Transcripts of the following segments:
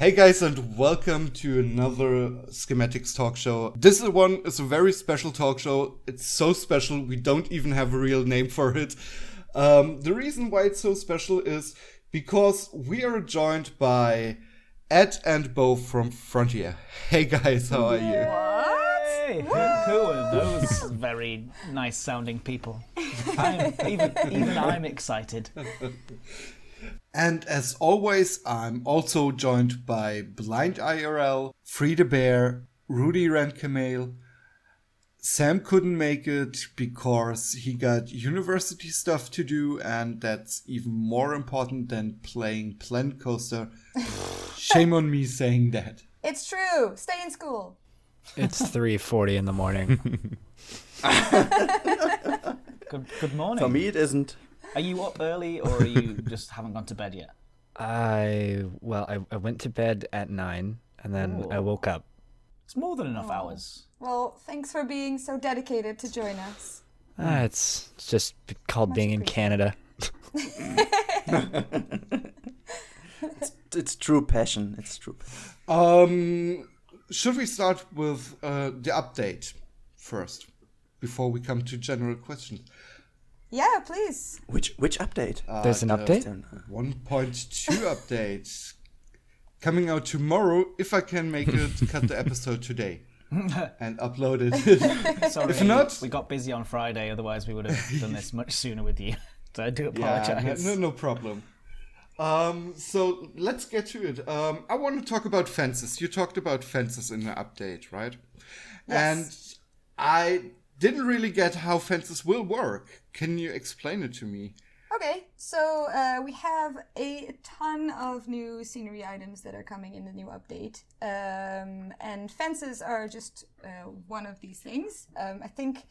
Hey guys, and welcome to another Schematics talk show. This one is a very special talk show. It's so special, we don't even have a real name for it. The reason why it's so special is because we are joined by Ed and Bo from Frontier. Hey guys, how are you? What? Who are those very nice sounding people? Even I'm excited. And as always, I'm also joined by Blind IRL, Frida Bear, Rudy Rentkamel. Sam couldn't make it because he got university stuff to do, and that's even more important than playing Planet Coaster. Shame on me saying that. It's true. Stay in school. It's 3:40 in the morning. Good morning. For me, it isn't. Are you up early, or are you just haven't gone to bed yet? I went to bed at 9, and then I woke up. It's more than enough hours. Well, thanks for being so dedicated to join us. It's just called being in Canada. It's true passion. It's true. Should we start with the update first, before we come to general questions? Yeah, please. Which update? There's an update? 1.2 update. Coming out tomorrow, if I can make it, cut the episode today and upload it. Sorry, if not, we got busy on Friday, otherwise we would have done this much sooner with you. So I do apologize. Yeah, no problem. So let's get to it. I want to talk about fences. You talked about fences in the update, right? Yes. And I didn't really get how fences will work. Can you explain it to me? Okay, so we have a ton of new scenery items that are coming in the new update. And fences are just one of these things. I think,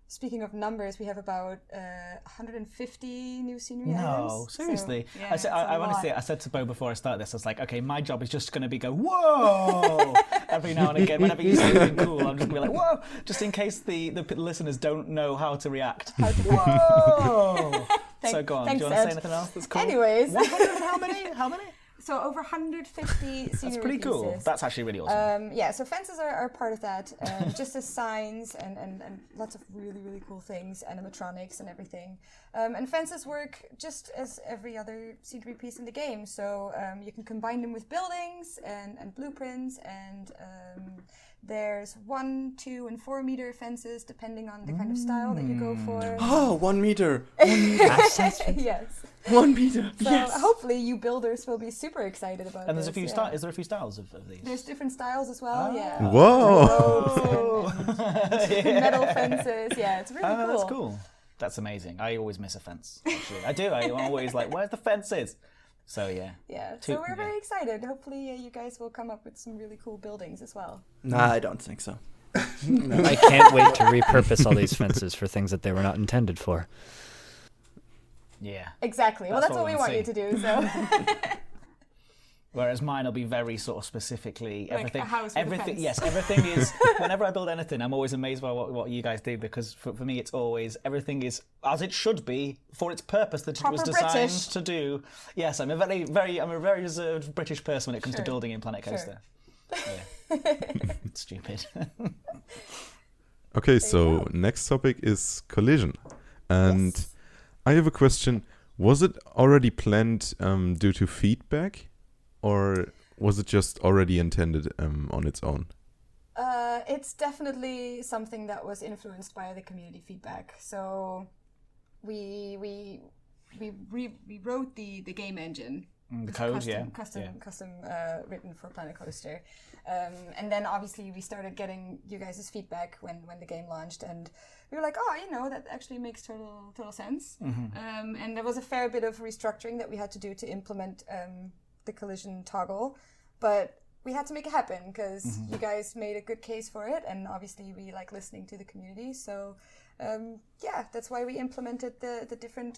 speaking of numbers, we have about 150 new scenery items. No, seriously. So, yeah, I honestly, I said to Bo before I started this, I was like, okay, my job is just going to be go, whoa, every now and again. Whenever you say something cool, I'm just going to be like, whoa, just in case the listeners don't know how to react. Whoa! So go on, thanks, do you want to Ed. say anything else that's cool? Anyways. 100 and how many? How many? So over 150 scenery That's pretty cool. pieces. That's actually really awesome. Yeah, so fences are part of that, just as signs and lots of really, really cool things, animatronics and everything. And fences work just as every other scenery piece in the game. So you can combine them with buildings and blueprints, and there's 1, 2, and 4 meter fences depending on the kind of style that you go for. Oh, 1 meter. 1 meter. Yes. 1 meter. So Yes. hopefully you builders will be super excited about And there's this. a few styles. Is there a few styles of these? There's different styles as well, yeah. Whoa! Ropes and metal fences, yeah, it's really cool. That's cool. That's amazing. I always miss a fence, actually. I do. I'm always like, where's the fences? So, yeah. Yeah, so we're very excited. Hopefully you guys will come up with some really cool buildings as well. Nah, I don't think so. I can't wait to repurpose all these fences for things that they were not intended for. Yeah. Exactly. Well, that's what we want see. you to do, so. Whereas mine will be very sort of specifically Like everything. a house with a everything. fence. Yes, everything is. Whenever I build anything, I'm always amazed by what you guys do, because for me it's always everything is as it should be for its purpose that it was Proper designed British. to do. Yes, I'm a very reserved British person when it comes to building in Planet Coaster. Yeah. Stupid. Okay, so next topic is collision. And Yes. I have a question. Was it already planned due to feedback? Or was it just already intended on its own? It's definitely something that was influenced by the community feedback. So we wrote the game engine. The code, Custom written for Planet Coaster. And then obviously we started getting you guys' feedback when the game launched, and we were like, oh, that actually makes total sense. Mm-hmm. And there was a fair bit of restructuring that we had to do to implement the collision toggle, but we had to make it happen because you guys made a good case for it, and obviously we like listening to the community. So that's why we implemented the different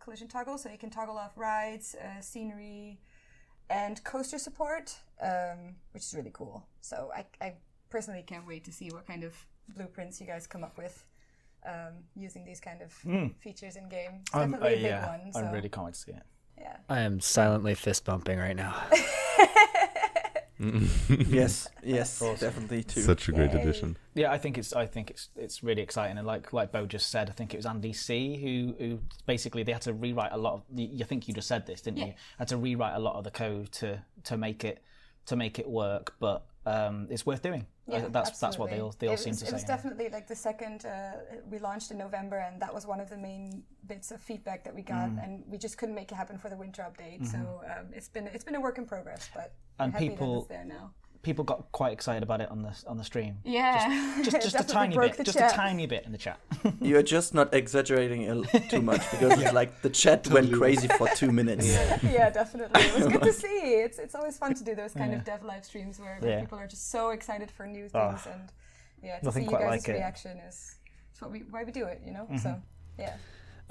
collision toggles, so you can toggle off rides, scenery, and coaster support, which is really cool. So I personally can't wait to see what kind of blueprints you guys come up with using these kind of features in game. It's definitely a big one. So. I really can't wait to see it. Yeah. I am silently fist bumping right now. Yes, definitely too. Such a great Yay. addition. Yeah, I think it's really exciting, and like Bo just said, I think it was Andy C who basically they had to rewrite a lot of. I think you just said this, didn't you? Had to rewrite a lot of the code to make it work, but it's worth doing. Yeah, that's what they absolutely. all seem to say. It was definitely like the second we launched in November, and that was one of the main bits of feedback that we got, and we just couldn't make it happen for the winter update. So it's been a work in progress, but And we're happy people- that it's there now. People got quite excited about it on the stream. Yeah, Just a Definitely tiny broke bit, the just chat. a tiny bit in the chat. You're just not exaggerating too much because it's like the chat went crazy for 2 minutes. Yeah, definitely. It was good to see. It's always fun to do those kind of dev live streams where Yeah. people are just so excited for new things, and to nothing see you quite guys' like it. reaction is why we do it, you know. So yeah.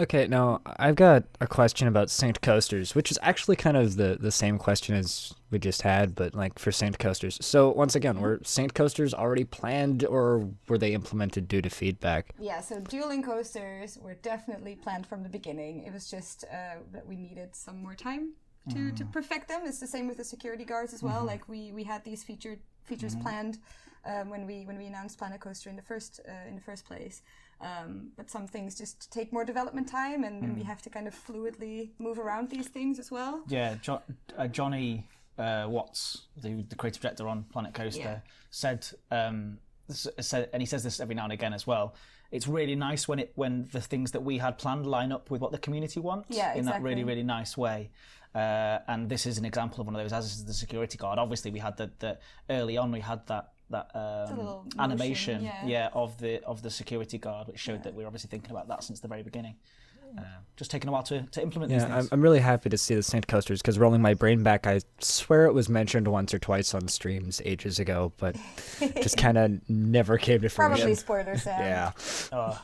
Okay, now I've got a question about synced coasters, which is actually kind of the same question as we just had, but like for synced coasters. So once again, were synced coasters already planned, or were they implemented due to feedback? Yeah, so dueling coasters were definitely planned from the beginning. It was just that we needed some more time to perfect them. It's the same with the security guards as well. Like we had these features planned when we announced Planet Coaster in the first place. But some things just take more development time, and we have to kind of fluidly move around these things as well. Yeah, Johnny Watts, the creative director on Planet Coaster, said, and he says this every now and again as well. It's really nice when the things that we had planned line up with what the community wants in that really, really nice way. And this is an example of one of those, as is the security guard. Obviously, we had the early on we had that little animation motion, of the security guard, which showed that we were obviously thinking about that since the very beginning. Just taking a while to implement these Yeah, things. I'm really happy to see the synced coasters, because rolling my brain back, I swear it was mentioned once or twice on streams ages ago, but just kind of never came to fruition. Probably spoilers, Sam. Yeah. Oh,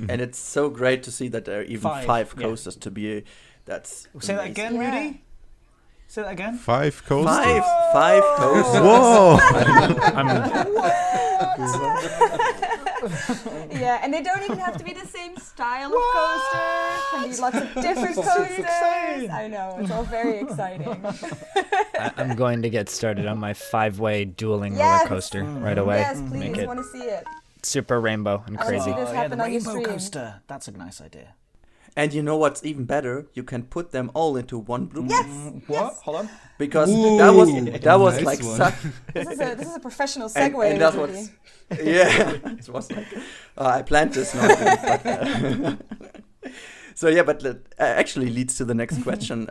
And it's so great to see that there are even five coasters to be. That's say that amazing. again, Yeah. Rudy. Say that again. 5 coasters? Five coasters. Whoa! Yeah, and they don't even have to be the same style of coaster. Can be lots of different coasters. I know, it's all very exciting. I'm going to get started on my 5-way dueling Yes! roller coaster right away. Yes, Make please, it want to see it. super rainbow and I wanna crazy. see this the happen on the rainbow stream. coaster. That's a nice idea. And you know what's even better? You can put them all into one blueprint. Yes, What? Hold on. Because Ooh, that was nice like one. such. this is a professional And, segue. and that's Rudy. what's. Yeah, it was like. I planned this now. So yeah, but actually leads to the next question.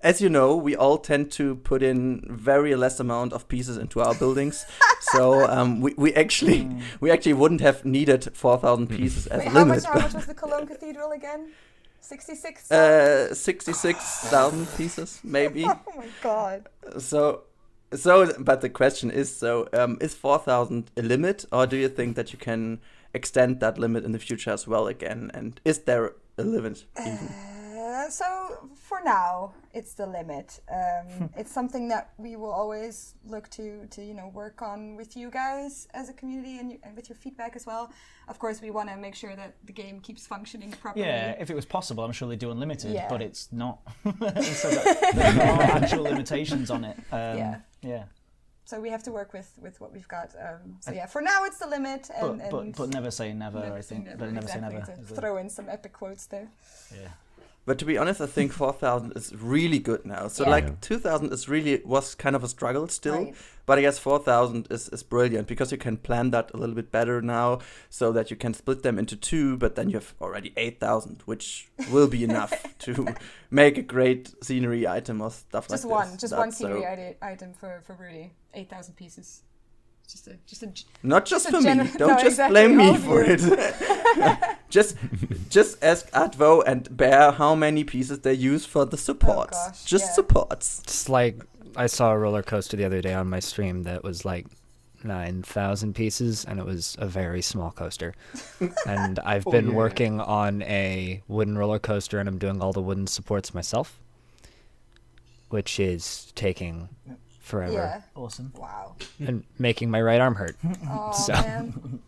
As you know, we all tend to put in very less amount of pieces into our buildings. So we actually wouldn't have needed 4,000 pieces as Wait, a how limit. much was the Cologne Cathedral again? 66? 66,000 pieces, maybe. Oh my god. But the question is, is 4,000 a limit, or do you think that you can extend that limit in the future as well again? And is there a limit even? So for now, it's the limit. It's something that we will always look to work on with you guys as a community and with your feedback as well. Of course, we want to make sure that the game keeps functioning properly. Yeah, if it was possible, I'm sure they do unlimited, Yeah. but it's not. So there are actual limitations on it. Yeah. So we have to work with what we've got. For now, it's the limit. But never say never, I think. But never say exactly, never. to throw in some epic quotes there. Yeah. But to be honest, I think 4,000 is really good now. So Yeah. 2,000 was kind of a struggle still. Right. But I guess 4,000 is brilliant because you can plan that a little bit better now, so that you can split them into 2, but then you have already 8,000, which will be enough to make a great scenery item or stuff Just like one, this. just one That's scenery item for Rudy. 8,000 pieces. Just a not just a for me. gener- Don't no, just exactly, blame me all of for you. it. just ask Advo and Bear how many pieces they use for the supports. gosh, Just yeah. supports. It's like I saw a roller coaster the other day on my stream that was like 9,000 pieces, and it was a very small coaster. And I've been working on a wooden roller coaster, and I'm doing all the wooden supports myself, which is taking forever Yeah. Awesome. Wow. and making my right arm hurt. Oh So- man.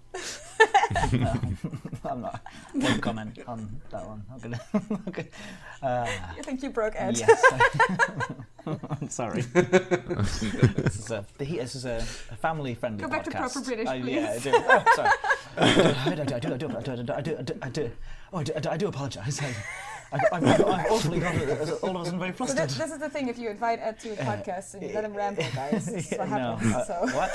I'm not. Won't comment on that one. I'm gonna. Okay. I think you broke Ed. Yes. I'm sorry. This is a family-friendly podcast. Go back to proper British, please. Yeah, I do. Oh, sorry. I do apologise. I've awfully got all of us very So flustered. this is the thing, if you invite Ed to a podcast and you let him ramble, guys, this is what happens. What?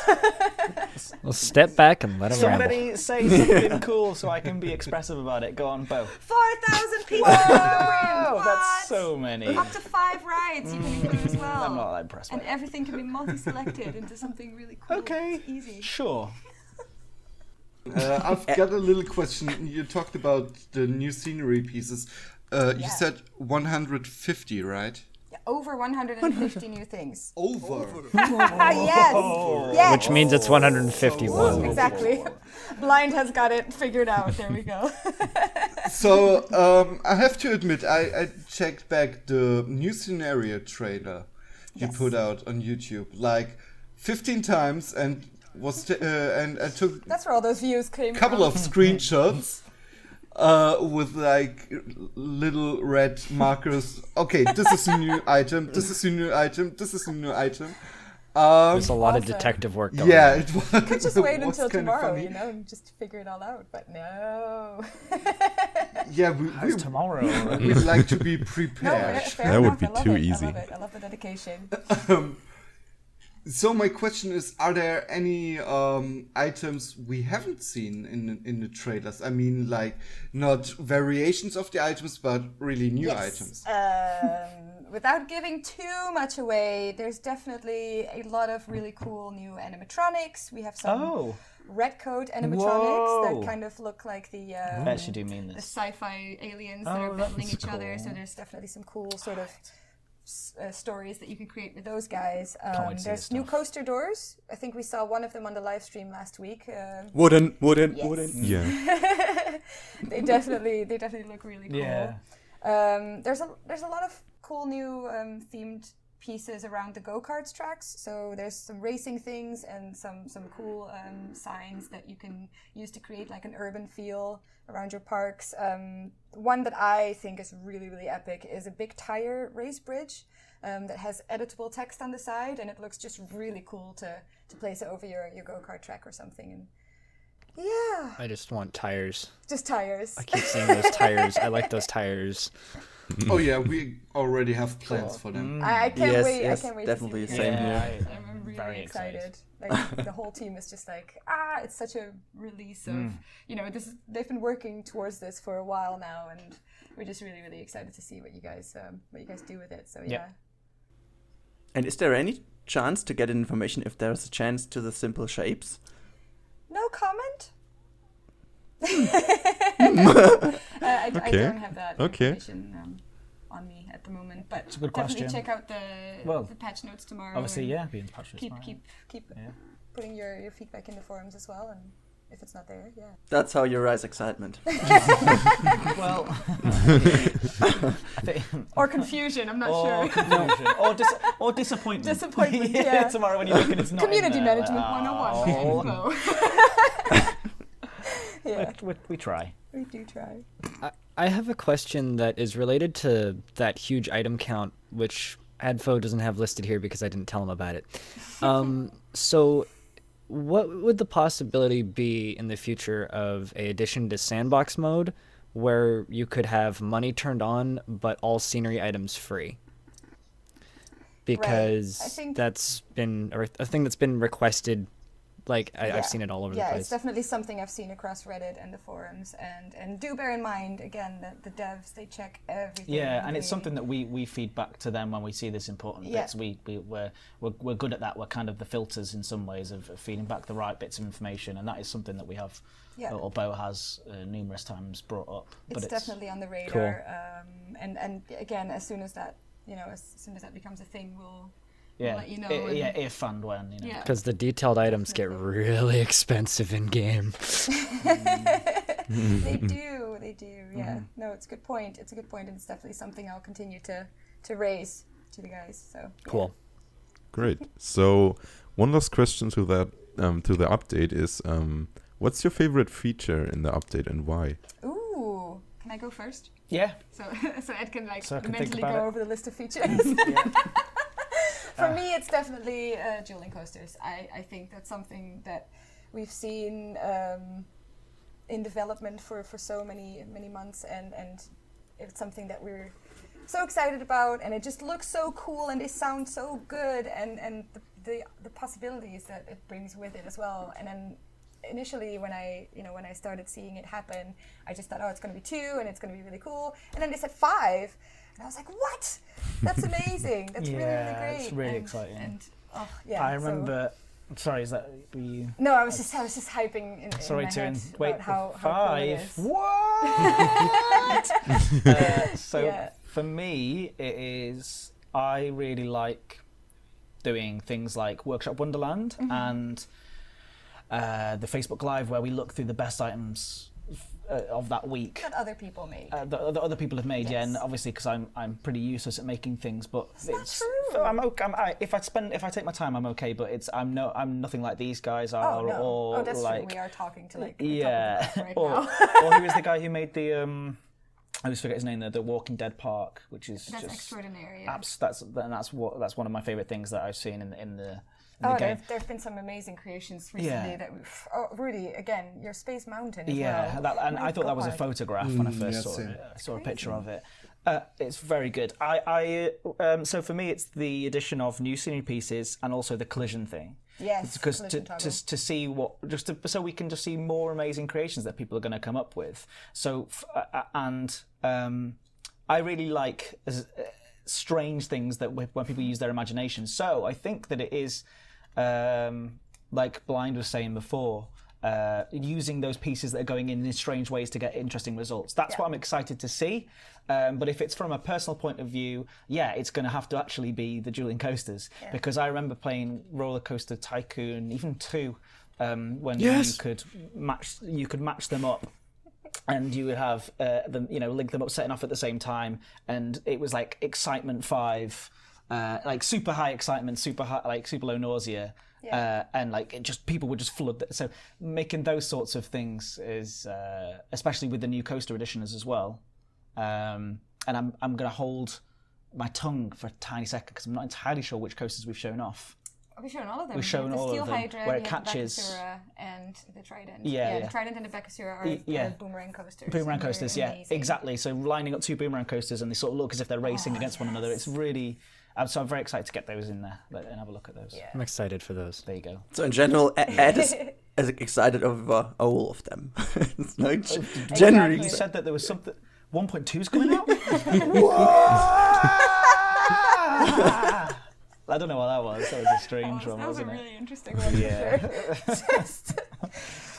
Well, step back and let him ramble. Somebody say something cool so I can be expressive about it. Go on, Bo. 4,000 people! Wow, that's so many. Up to 5 rides you can include as well. I'm not that impressed And with it. everything can be multi-selected into something really cool. Okay, It's easy. sure. I've got a little question. You talked about the new scenery pieces. You said 150, right? Yeah, over 150 new things. Over. Yes! Yes! Which means it's 151. Exactly. Blind has got it figured out. There we go. So, I have to admit, I checked back the new scenario trailer you Yes. put out on YouTube like 15 times and and I took That's where all those views came a couple from. of screenshots with like little red markers. Okay, this is a new item. This is a new item. This is a new item. There's a lot of Awesome. detective work going Yeah, on. it was. Could just wait was until kinda tomorrow, funny. you know, and just figure it all out. But no. Yeah, How's tomorrow? we'd like to be No, prepared. fair That would enough. be I love too it. easy. I love it. I love the dedication. So my question is: are there any items we haven't seen in the trailers? I mean, like not variations of the items, but really new items. Without giving too much away, there's definitely a lot of really cool new animatronics. We have some Oh, red coat animatronics Whoa. that kind of look like the I bet you do mean the this. sci-fi aliens that Oh, are battling that's each other. So cool. there's definitely some cool sort of stories that you can create with those guys. wait to see There's this new stuff. coaster doors. I think we saw one of them on the live stream last week. Wooden. Yes. Yeah. they definitely look really cool. Yeah. There's a lot of cool new themed pieces around the go-karts tracks. So there's some racing things and some cool signs that you can use to create like an urban feel around your parks. One that I think is really, really epic is a big tire race bridge that has editable text on the side, and it looks just really cool to place it over your go-kart track or something. And yeah, I just want tires. just tires. I keep seeing those tires. I like those tires. Oh yeah, we already have plans for them. I can't Yes, wait. yes, I can't wait definitely. to see Same it. here. I'm really Very excited. Like the whole team is just like, it's such a release of, they've been working towards this for a while now, and we're just really, really excited to see what you guys do with it. So yeah. And is there any chance to get information if there's a chance to the simple shapes? No comment. I Okay. don't have that Okay. information on me at the moment, but It's a good definitely question. check out Well, the patch notes tomorrow. Obviously, and yeah, being patched. Keep Yeah. putting your feedback in the forums as well, and if it's not there, yeah. That's how you rise excitement. Well, I think, Or confusion, I'm not or sure. confusion, or disappointment. Disappointment, yeah. Tomorrow when you look and it's not. Community in there, management like, 101. oh. Yeah, We try. we do try. I have a question that is related to that huge item count, which Adfo doesn't have listed here because I didn't tell him about it. So what would the possibility be in the future of a addition to Sandbox mode where you could have money turned on but all scenery items free? Because I think- that's been a thing that's been requested. Like I've seen it all over the Yeah, place. it's definitely something I've seen across Reddit and the forums, and do bear in mind again that the devs, they check everything. Yeah, and it's something that we feed back to them when we see this important Yeah. bits. We're good at that. We're kind of the filters in some ways of feeding back the right bits of information, and that is something that we have, Yeah. or Bo has numerous times brought up. It's definitely on the radar. And again, as soon as that becomes a thing, we'll let you know. If and when, you know. Yeah. Because the detailed items get really expensive in game. They do, yeah. No, it's a good point. It's a good point, and it's definitely something I'll continue to raise to the guys. So yeah. Cool. Great. So one last question to that to the update is What's your favorite feature in the update and why? Ooh, can I go first? Yeah. So Ed can So I can think mentally about go it. over the list of features. For me, it's definitely dueling coasters. I think that's something that we've seen in development for so many months, and it's something that we're so excited about, and it just looks so cool, and they sound so good, and the possibilities that it brings with it as well. And then initially when I started seeing it happen, I just thought, oh, it's going to be 2 and it's going to be really cool. And then they said 5, and I was like, what? That's amazing. That's really, really great. It's really exciting. And yeah, I remember. Sorry, is that you? No, I was just hyping in Sorry my to head wait. about how 5. cool it is. What? So Yeah. for me, it is. I really like doing things like Workshop Wonderland and the Facebook Live, where we look through the best items of that week That other people made. that other people have made. Yeah, and Yes. obviously because I'm pretty useless at making things, but not true. I'm okay. If I take my time, I'm okay. But I'm nothing like these guys are. Oh, no. Or That's like, true. We are talking to like yeah, a couple of right or, now. or he was the guy who made the I always forget his name. The Walking Dead Park, which is That's just extraordinary. Yeah. that's one of my favorite things that I've seen in the Oh, game. there have been some amazing creations recently Yeah. that we've... Oh, Rudy, again, your Space Mountain as Yeah, well. and My I thought that was a God. photograph when I first yeah, saw same. it. I saw a picture of it. It's very good. So for me, it's the addition of new scenery pieces and also the collision thing. Yes, Because collision toggle. to see so we can just see more amazing creations that people are going to come up with. So I really like strange things that when people use their imagination. So I think that it is like Blind was saying before. Using those pieces that are going in strange ways to get interesting results. That's what I'm excited to see. But if it's from a personal point of view, yeah, it's going to have to actually be the dueling coasters. Because I remember playing Roller Coaster Tycoon, even 2, when you could match them up. And you would have them, link them up, setting off at the same time, and it was like excitement 5, like super high excitement, super high, like super low nausea. And like people would just flood. So making those sorts of things is, especially with the new coaster editions as well. And I'm going to hold my tongue for a tiny second because I'm not entirely sure which coasters we've shown off. We've shown all of them. We've shown the all Steel of them, Hydra, where it you have catches- the Bacchusura, and the Trident. Yeah. The Trident and the Bacchusura are the boomerang coasters. Boomerang and they're coasters, yeah, amazing. exactly. So lining up 2 boomerang coasters, and they sort of look as if they're racing against one another. It's really. So I'm very excited to get those in there and have a look at those. Yeah. I'm excited for those. There you go. So in general, Ed is as excited over all of them. It's like generally You said that there was something. 1.2's coming out. I don't know what that was. That was a strange one, That was a wasn't it? really interesting one. Yeah. For sure. Just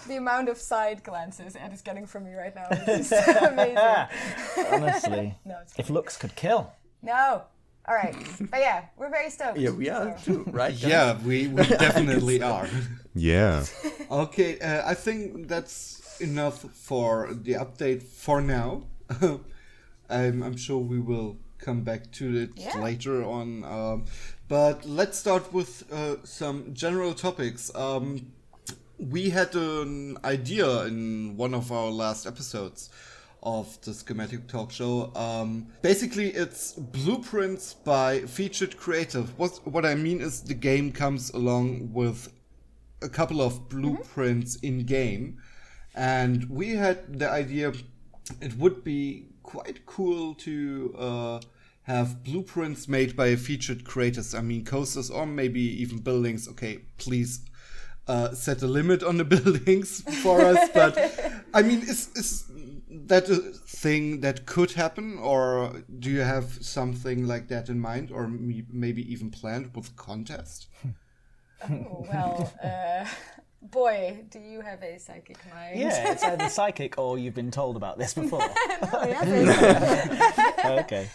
the amount of side glances Ed is getting from me right now is just amazing. Honestly, No, it's if looks could kill. No. All right. But yeah, we're very stoked. yeah, we are too, right? guys? Yeah, we definitely are. Yeah. Okay, I think that's enough for the update for now. I'm sure we will come back to it later on. But let's start with some general topics. We had an idea in one of our last episodes of the Schematic Talk Show. Basically, it's blueprints by featured creators. What I mean is the game comes along with a couple of blueprints in game, and we had the idea it would be quite cool to have blueprints made by featured creators. I mean, coasters or maybe even buildings. Okay, please set a limit on the buildings for us. But I mean, is that a thing that could happen, or do you have something like that in mind, or maybe even planned with a contest? Oh, well, boy, do you have a psychic mind. Yeah, it's either psychic or you've been told about this before. No, he hasn't. Okay.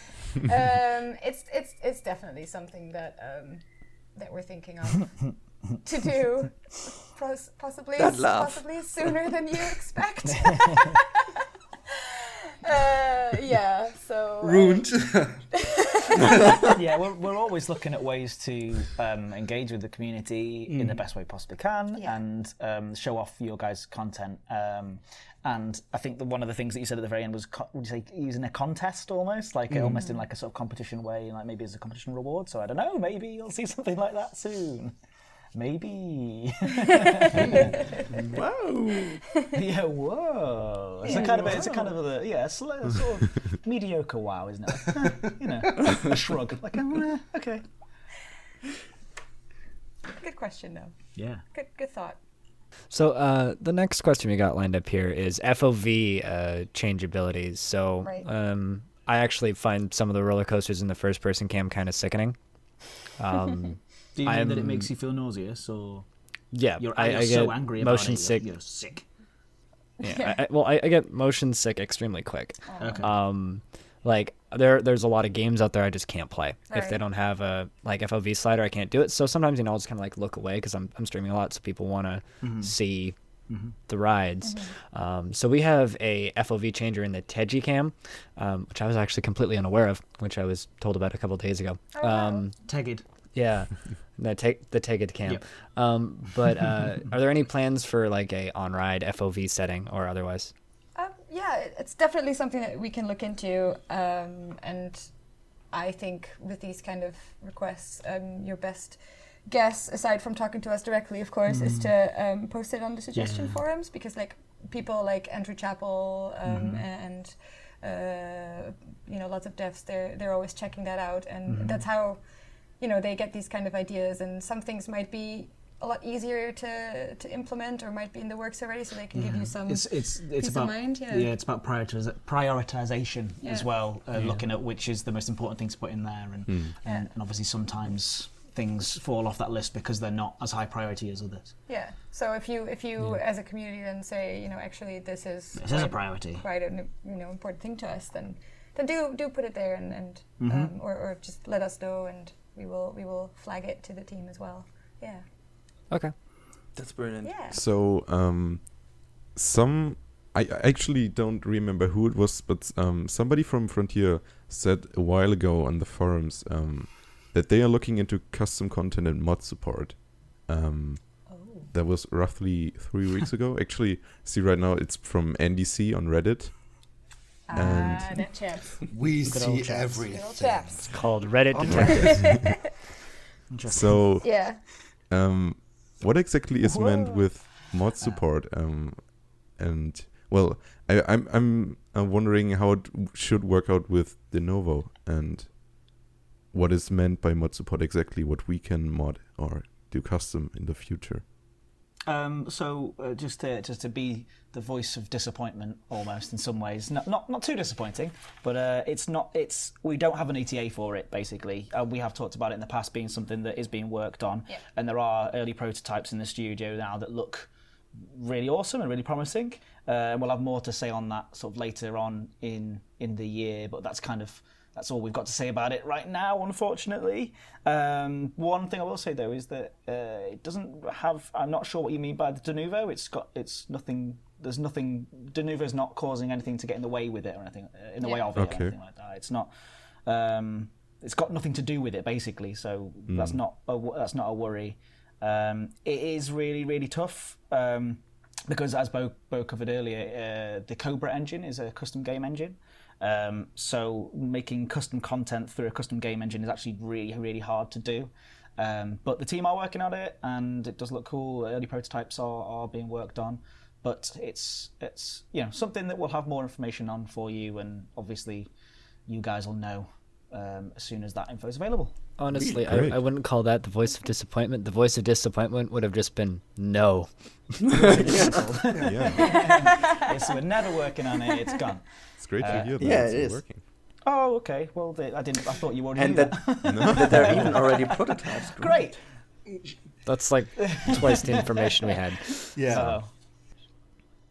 It's definitely something that we're thinking of to do, possibly That laugh. possibly sooner than you expect. Yeah, so Ruined. Yeah, we're always looking at ways to engage with the community in the best way possibly can, and show off your guys' content. And I think one of the things that you said at the very end was, would you say, using a contest almost, like almost in like a sort of competition way, like maybe as a competition reward. So I don't know, maybe you'll see something like that soon. Maybe. Whoa. Yeah, whoa. It's a kind of a sort of mediocre wow, isn't it? A shrug. Like, okay. Good question, though. Yeah. Good thought. So the next question we got lined up here is FOV changeability. So I actually find some of the roller coasters in the first person cam kind of sickening. Do you mean that it makes you feel nauseous, or yeah, you're I so get angry about motion it, sick. you're sick? Yeah, I get motion sick extremely quick. Okay. Like there's a lot of games out there I just can't play if they Right. don't have a like FOV slider. I can't do it. So sometimes I'll just kind of like look away because I'm streaming a lot, so people want to see the rides. So we have a FOV changer in the Teji cam, which I was actually completely unaware of, which I was told about a couple of days ago. Tegged. Yeah, the Tegged cam. Yep. But are there any plans for like a on-ride FOV setting or otherwise? Yeah, it's definitely something that we can look into. And I think with these kind of requests, your best guess, aside from talking to us directly, of course, is to post it on the suggestion forums, because like people like Andrew Chappell and lots of devs, they're always checking that out, and that's how they get these kind of ideas. And some things might be a lot easier to implement, or might be in the works already, so they can give you some It's peace about of mind. it's about prioritization as well, looking at which is the most important thing to put in there, and obviously sometimes things fall off that list because they're not as high priority as others. Yeah. So if you as a community then say, actually this is a priority, quite an important thing to us, then do put it there, and or just let us know, and we will flag it to the team as well. Yeah. Okay. That's brilliant. Yeah. So, I actually don't remember who it was, but somebody from Frontier said a while ago on the forums that they are looking into custom content and mod support. That was roughly 3 weeks ago. Actually, see right now it's from NDC on Reddit. And that chaps. We Good see old chaps. everything. Little chaps. It's called Reddit Detectives. so, Yeah. what exactly is meant with mod support? And well, I'm wondering how it should work out with de novo, and what is meant by mod support exactly. What we can mod or do custom in the future. So just to be the voice of disappointment, almost in some ways, not too disappointing, but we don't have an ETA for it. Basically, we have talked about it in the past being something that is being worked on, and there are early prototypes in the studio now that look really awesome and really promising. We'll have more to say on that sort of later on in the year, but that's all we've got to say about it right now, unfortunately. One thing I will say though is that it doesn't have. I'm not sure what you mean by the de novo. It's nothing. There's nothing. De novo is not causing anything to get in the way with it or anything in the way of it or anything like that. It's not. It's got nothing to do with it basically. So that's not a worry. It is really really tough. Because as Bo covered earlier, the Cobra engine is a custom game engine. So making custom content through a custom game engine is actually really, really hard to do. But the team are working on it, and it does look cool. Early prototypes are being worked on, but it's something that we'll have more information on for you, and obviously you guys will know as soon as that info is available. Honestly, Great. I wouldn't call that the voice of disappointment. The voice of disappointment would have just been no. Yeah, Yes, we're never working on it. It's gone. it's great to hear that Yeah, it's it is. working. Oh, okay. Well, I thought you already And knew that there are even already prototypes. Great. That's like twice the information we had. Yeah. So,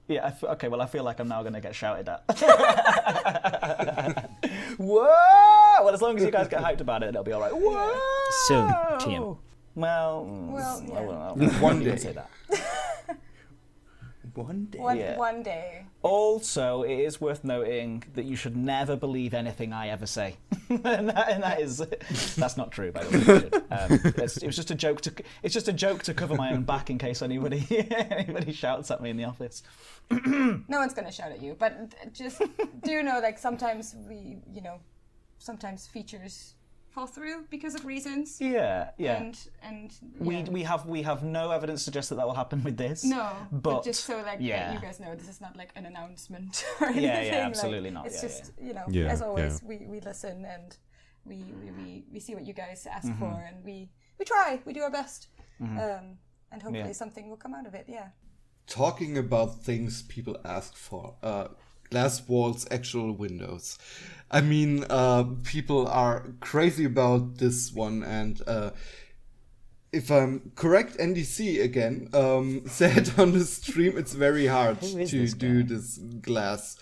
yeah. Okay. Well, I feel like I'm now going to get shouted at. Whoa! Well, as long as you guys get hyped about it, it'll be all right. Whoa! Soon, TM. Well, Well, yeah. one day. Say that. One day. One day. Also, it is worth noting that you should never believe anything I ever say, and that's not true, by the way. It was just a joke to cover my own back in case anybody shouts at me in the office. No one's going to shout at you, but just do know, like, sometimes sometimes features fall through because of reasons. Yeah. And we have no evidence to suggest that will happen with this. No, but just so that you guys know, this is not like an announcement or anything. Yeah, absolutely not. It's just Yeah, as always, we listen and we see what you guys ask for, and we try, we do our best, and hopefully something will come out of it. Yeah. Talking about things people ask for, glass walls, actual windows. I mean, people are crazy about this one, and if I'm correct, NDC again said on the stream it's very hard to do this glass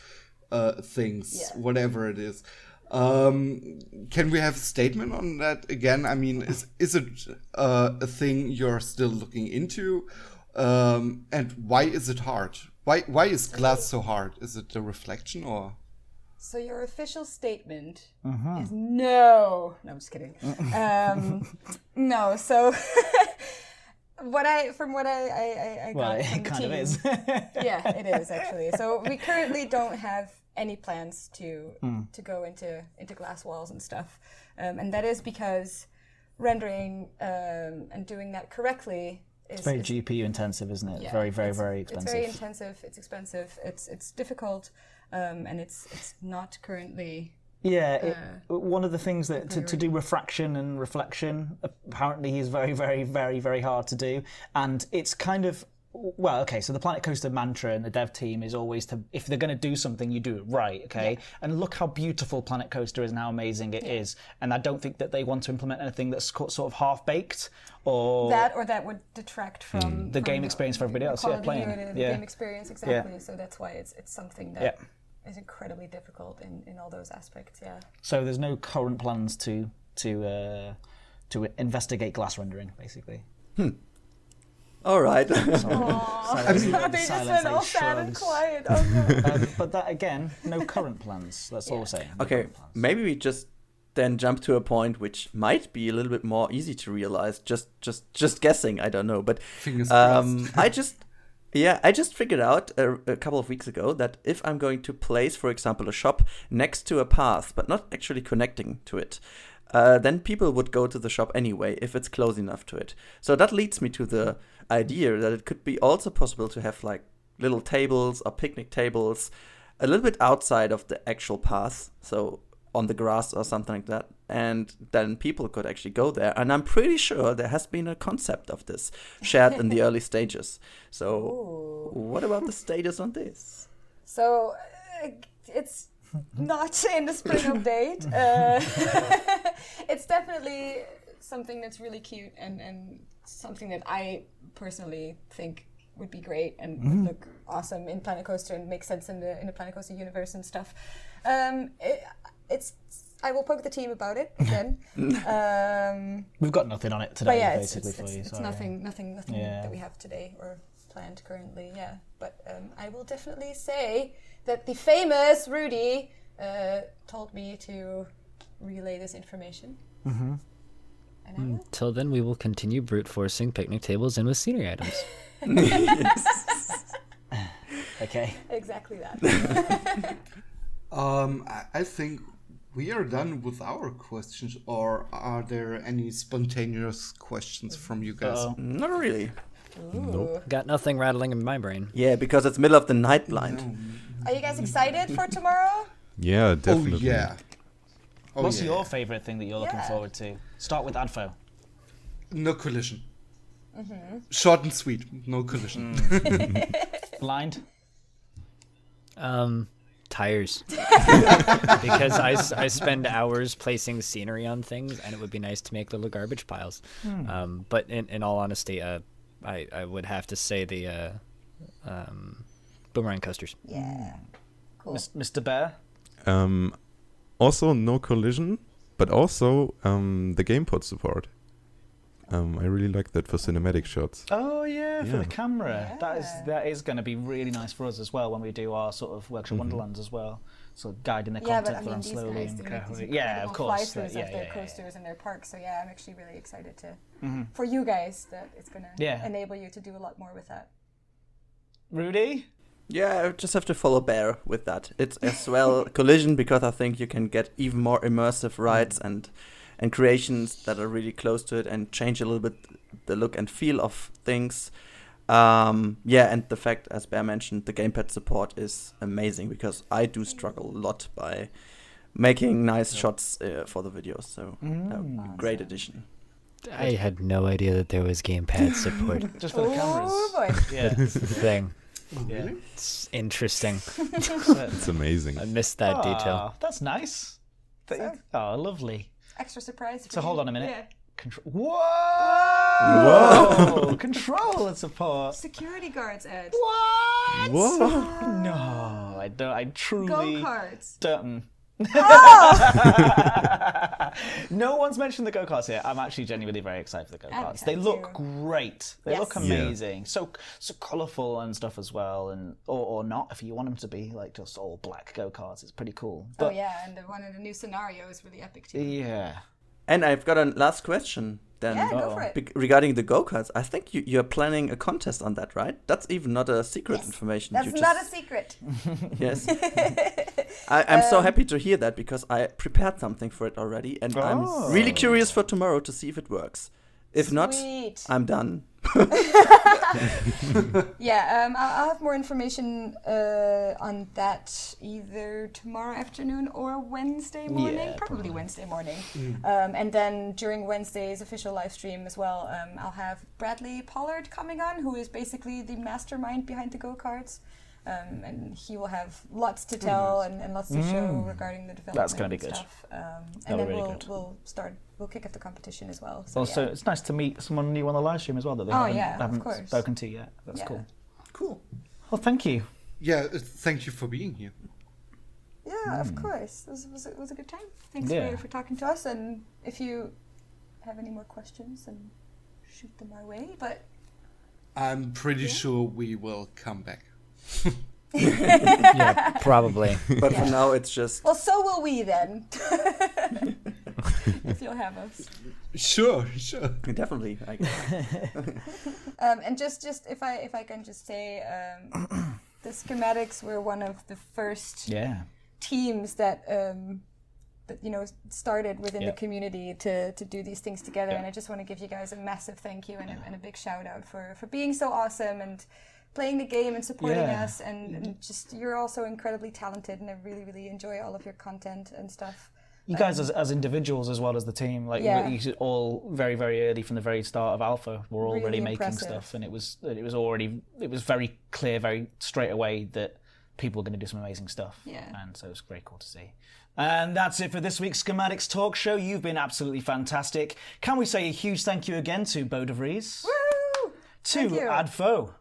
things, whatever it is. Can we have a statement on that again? I mean, is it a thing you're still looking into? And why is it hard? Why is glass so hard? Is it the reflection or? So your official statement is no. No, I'm just kidding. No. So what I got from it kind the team, of is. Yeah, it is actually. So we currently don't have any plans to go into glass walls and stuff, and that is because rendering and doing that correctly. It's very GPU intensive, isn't it? Yeah, very expensive. It's very intensive. It's expensive. It's difficult, and it's not currently. Yeah, one of the things that to do refraction and reflection apparently is very, very, very, very hard to do, and it's kind of. Well, okay, so the Planet Coaster mantra and the dev team is always to, if they're going to do something, you do it right, okay? Yeah. And look how beautiful Planet Coaster is and how amazing it is. And I don't think that they want to implement anything that's sort of half-baked or... That would detract from... the game experience for everybody else, playing. The game experience, exactly. Yeah. So that's why it's something that is incredibly difficult in all those aspects, yeah. So there's no current plans to investigate glass rendering, basically. All right. They just went all sad and quiet. Oh, no. But that, again, no current plans. That's all we're saying. Okay, maybe we just then jump to a point which might be a little bit more easy to realize. Just guessing, I don't know. But fingers crossed. I just figured out a couple of weeks ago that if I'm going to place, for example, a shop next to a path, but not actually connecting to it, then people would go to the shop anyway if it's close enough to it. So that leads me to the idea that it could be also possible to have like little tables or picnic tables a little bit outside of the actual path, so on the grass or something like that, and then people could actually go there. And I'm pretty sure there has been a concept of this shared in the early stages. So what about the status on this? So it's not in the spring update. It's definitely something that's really cute and something that I personally think would be great and look awesome in Planet Coaster and make sense in the Planet Coaster universe and stuff. I will poke the team about it again. We've got nothing on it today, yeah, basically, for you. It's nothing that we have today or planned currently. Yeah, but I will definitely say that the famous Rudy told me to relay this information. Mm-hmm. Until then, we will continue brute forcing picnic tables in with scenery items. Okay. Exactly that. I think we are done with our questions, or are there any spontaneous questions from you guys? Not really. Nope. Got nothing rattling in my brain. Yeah, because it's middle of the night blind. No. Are you guys excited for tomorrow? Yeah, definitely. Oh, yeah. What's your favourite thing that you're looking forward to? Start with Adfo. No collision. Short and sweet. No collision. Blind? Tires. Because I spend hours placing scenery on things, and it would be nice to make little garbage piles. But in all honesty, I would have to say the boomerang coasters. Yeah. Cool. Mr. Bear? Also no collision, but also the gamepod support. I really like that for cinematic shots. Oh yeah, for the camera. Yeah. That is going to be really nice for us as well when we do our sort of workshop wonderlands as well. So guiding the content but I mean, around these slowly guys, and they make these carefully. incredible Yeah, of course. fly-throughs of their coasters and their parks. So yeah, I'm actually really excited for you guys that it's going to enable you to do a lot more with that. Rudy? Yeah, I just have to follow Bear with that. It's as well collision, because I think you can get even more immersive rides and creations that are really close to it and change a little bit the look and feel of things. And the fact, as Bear mentioned, the gamepad support is amazing, because I do struggle a lot by making nice shots for the videos. So great addition. I had no idea that there was gamepad support. Just for the cameras. Oh boy. Yeah. That's the thing. Yeah. It's interesting. It's amazing. I missed that detail. That's nice. Oh, lovely. Extra surprise. So hold on a minute. Yeah. Whoa! Controller support. Security guards, Ed. What? Whoa! No, I don't. I truly Go-karts. don't. Oh! No one's mentioned the go-karts here. I'm actually genuinely very excited for the go-karts. They look great. They look amazing. So colourful and stuff as well, and or not if you want them to be like just all black go-karts. It's pretty cool. But, and one of the new scenarios is really epic too. Yeah. And I've got a last question then. Yeah, go for it. Regarding the go-karts, I think you're planning a contest on that, right? That's even not a secret information. That's not a secret. Yes. I'm so happy to hear that, because I prepared something for it already, and I'm really curious for tomorrow to see if it works. If not, I'm done. I'll have more information on that either tomorrow afternoon or Wednesday morning. Probably Wednesday morning. And then during Wednesday's official live stream as well, I'll have Bradley Pollard coming on, who is basically the mastermind behind the go-karts. And he will have lots to tell and lots to show regarding the development. That's going to be good. Stuff. And then we'll kick off the competition as well. So, also, it's nice to meet someone new on the live stream as well that they haven't spoken to yet. That's cool. Cool. Well, thank you. Yeah, thank you for being here. Yeah, of course. It was a good time. Thanks for talking to us. And if you have any more questions, then shoot them our way. But I'm pretty sure we will come back. Yeah, probably. But for now, it's just... Well, so will we then. If you'll have us. Sure. Definitely. I guess. And just if I can just say, the Schematics were one of the first teams that started within the community to do these things together. And I just want to give you guys a massive thank you and a big shout out for being so awesome and playing the game and supporting us, and just you're also incredibly talented, and I really, really enjoy all of your content and stuff. You guys as individuals as well as the team, you all very, very early from the very start of Alpha, were already really making stuff, and it was very clear, very straight away that people were going to do some amazing stuff. Yeah. And so it's very cool to see. And that's it for this week's Schematics Talk Show. You've been absolutely fantastic. Can we say a huge thank you again to Bo de Vries? Woo! To Adfo.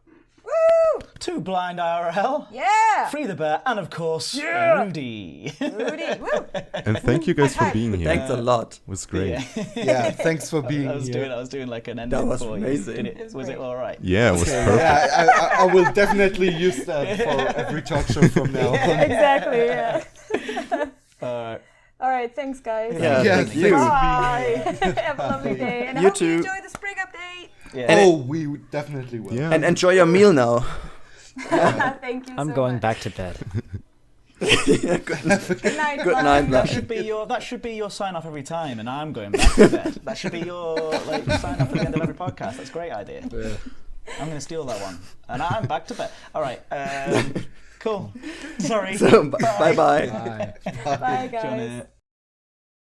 Woo! To Blind IRL. Yeah! Free the Bear, and of course, Rudy. Woo! And thank you guys for being here. Thanks a lot. It was great. Yeah, thanks for being here. I was doing like an That ending was for amazing. you. Was it all right? Yeah, it was perfect. Yeah, I will definitely use that for every talk show from now on. Exactly, yeah. All right, thanks, guys. Yeah, thank you. Bye. Have a lovely day. And I hope you enjoy the spring update. Yeah. We definitely will. Yeah. And enjoy your meal now. Thank you I'm so going much. back to bed. Good night. Good Bye. night, That should be your sign off every time, and I'm going back to bed. That should be your sign off at the end of every podcast. That's a great idea. I'm going to steal that one, and I'm back to bed. All right. Cool. Sorry. So, bye-bye. Bye. Bye, Do you guys. wanna